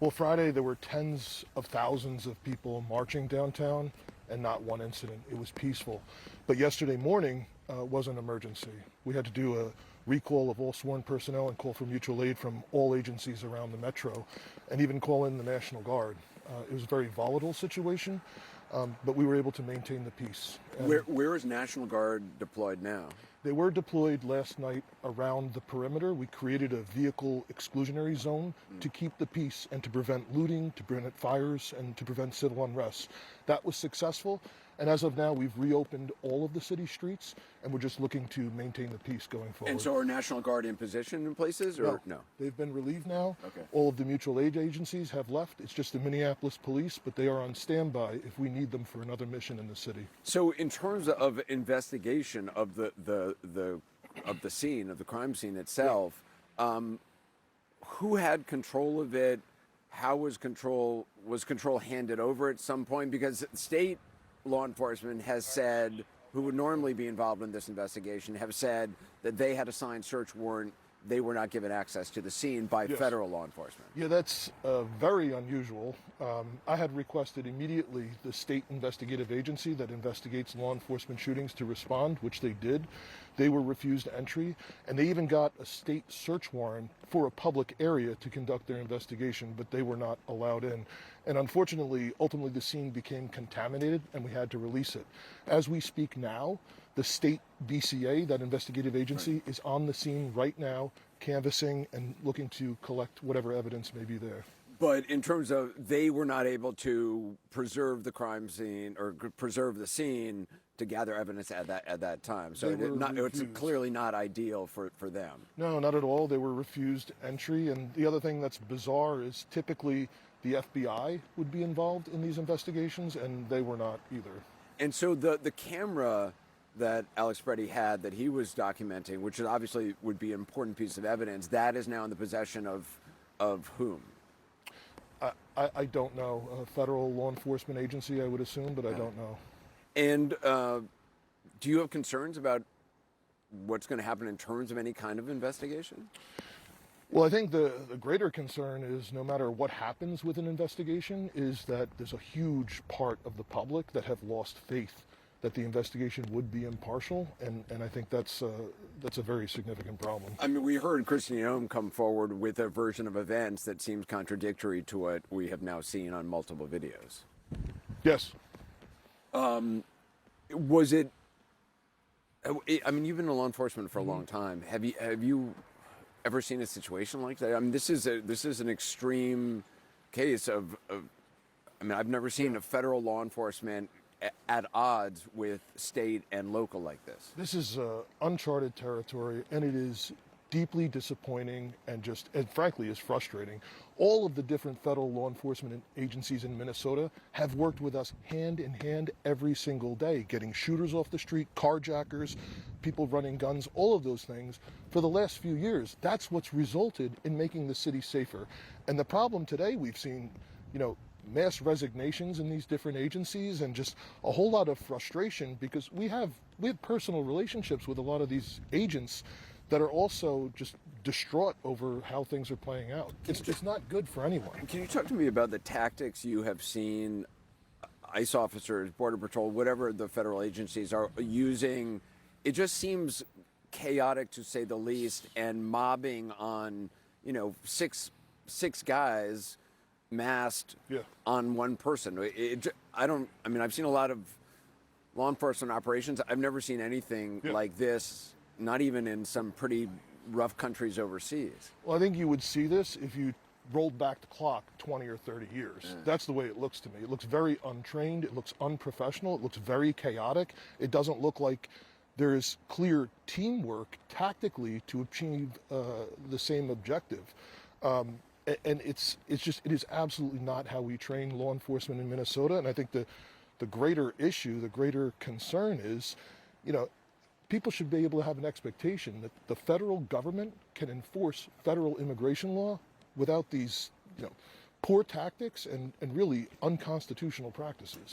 Well, Friday there were tens of thousands of people marching downtown and not one incident. It was peaceful. But yesterday morning was an emergency. We had to do a recall of all sworn personnel and call for mutual aid from all agencies around the metro and even call in the National Guard. It was a very volatile situation, but we were able to maintain the peace. Where is National Guard deployed now? They were deployed last night around the perimeter. We created a vehicle exclusionary zone to keep the peace and to prevent looting, to prevent fires, and to prevent civil unrest. That was successful, and as of now, we've reopened all of the city streets, and we're just looking to maintain the peace going forward. And so are National Guard in position in places, or no? They've been relieved now. Okay. All of the mutual aid agencies have left. It's just the Minneapolis police, but they are on standby if we need them for another mission in the city. So in terms of investigation of the scene, of the crime scene itself, who had control of it? How was control handed over at some point? Because state law enforcement has said, who would normally be involved in this investigation, have said that they had a signed search warrant. They were not given access to the scene by federal law enforcement. Yeah, that's very unusual. I had requested immediately the state investigative agency that investigates law enforcement shootings to respond, which they did. They were refused entry, and they even got a state search warrant for a public area to conduct their investigation, but they were not allowed in. And unfortunately, ultimately the scene became contaminated and we had to release it. As we speak now, the state BCA, that investigative agency, is on the scene right now, canvassing and looking to collect whatever evidence may be there. But in terms of, they were not able to preserve the crime scene or preserve the scene to gather evidence at that time. So it's clearly not ideal for them. No, not at all. They were refused entry. And the other thing that's bizarre is typically the FBI would be involved in these investigations, and they were not either. And so the camera that Alex Pretti had that he was documenting, which obviously would be an important piece of evidence, that is now in the possession of whom? I don't know. A federal law enforcement agency, I would assume, but I don't know. And do you have concerns about what's going to happen in terms of any kind of investigation? Well, I think the greater concern is no matter what happens with an investigation is that there's a huge part of the public that have lost faith that the investigation would be impartial, and I think that's a very significant problem. I mean, we heard Christine Ohm come forward with a version of events that seems contradictory to what we have now seen on multiple videos. Yes. Was it? I mean, you've been in law enforcement for a long time. Have you ever seen a situation like that? I mean, this is an extreme case of I mean, I've never seen a federal law enforcement at odds with state and local like this. This is uncharted territory, and it is deeply disappointing and frankly is frustrating. All of the different federal law enforcement agencies in Minnesota have worked with us hand in hand every single day, getting shooters off the street, carjackers, people running guns, all of those things for the last few years. That's what's resulted in making the city safer. And the problem today, we've seen, mass resignations in these different agencies and just a whole lot of frustration because we have personal relationships with a lot of these agents that are also just distraught over how things are playing out. It's not good for anyone. Can you talk to me about the tactics you have seen ICE officers, Border Patrol, whatever the federal agencies are using? It just seems chaotic, to say the least, and mobbing on, six guys masked on one person. I've seen a lot of law enforcement operations. I've never seen anything like this, not even in some pretty rough countries overseas. Well, I think you would see this if you rolled back the clock 20 or 30 years. Yeah. That's the way it looks to me. It looks very untrained. It looks unprofessional. It looks very chaotic. It doesn't look like there is clear teamwork tactically to achieve the same objective. And it is absolutely not how we train law enforcement in Minnesota. And I think the greater issue, the greater concern is, people should be able to have an expectation that the federal government can enforce federal immigration law without these, poor tactics and really unconstitutional practices.